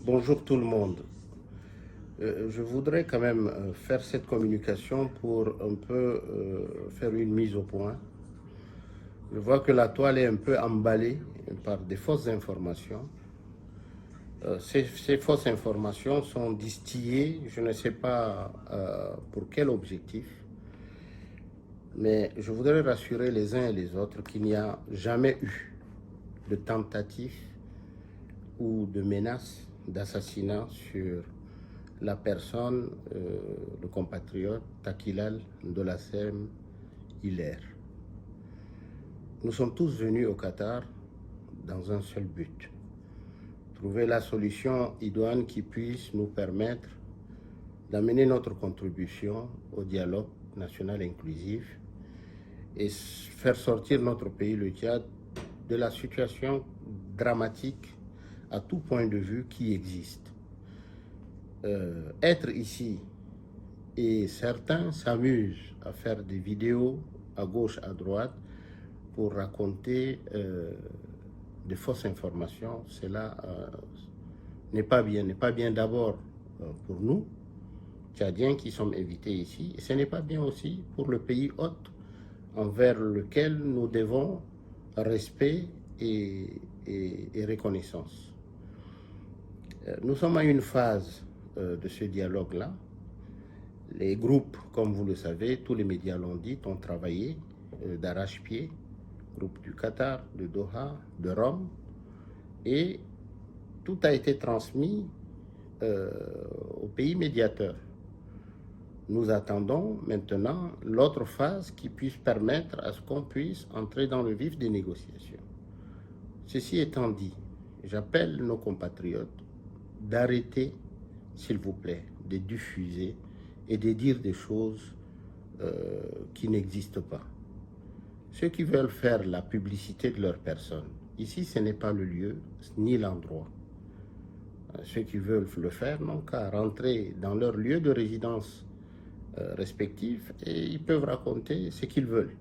Bonjour tout le monde. Je voudrais quand même faire cette communication pour un peu faire une mise au point. Je vois que la toile est un peu emballée par des fausses informations. Ces fausses informations sont distillées, je ne sais pas pour quel objectif, mais je voudrais rassurer les uns et les autres qu'il n'y a jamais eu de tentative ou de menace d'assassinat sur la personne, le compatriote Takilal Ndolassem Hilaire. Nous sommes tous venus au Qatar dans un seul but, trouver la solution idoine qui puisse nous permettre d'amener notre contribution au dialogue national inclusif et faire sortir notre pays, le Tchad, de la situation dramatique à tout point de vue qui existe. Être ici et certains s'amusent à faire des vidéos à gauche, à droite pour raconter des fausses informations. Cela n'est pas bien d'abord pour nous, Tchadiens qui sommes invités ici, et ce n'est pas bien aussi pour le pays hôte envers lequel nous devons respect et reconnaissance. Nous sommes à une phase de ce dialogue-là. Les groupes, comme vous le savez, tous les médias l'ont dit, ont travaillé d'arrache-pied, groupe du Qatar, de Doha, de Rome, et tout a été transmis au pays médiateur. Nous attendons maintenant l'autre phase qui puisse permettre à ce qu'on puisse entrer dans le vif des négociations. Ceci étant dit, j'appelle nos compatriotes d'arrêter, s'il vous plaît, de diffuser et de dire des choses qui n'existent pas. Ceux qui veulent faire la publicité de leur personne, ici ce n'est pas le lieu ni l'endroit. Ceux qui veulent le faire n'ont qu'à rentrer dans leur lieu de résidence respectif et ils peuvent raconter ce qu'ils veulent.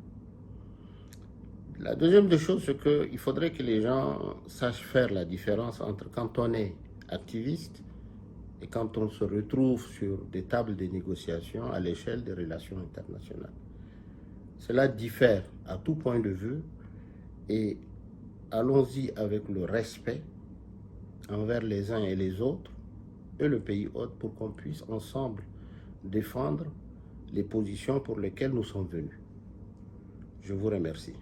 La deuxième des choses, c'est qu'il faudrait que les gens sachent faire la différence entre quand on est activiste et quand on se retrouve sur des tables de négociation à l'échelle des relations internationales. Cela diffère à tout point de vue et allons-y avec le respect envers les uns et les autres et le pays hôte pour qu'on puisse ensemble défendre les positions pour lesquelles nous sommes venus. Je vous remercie.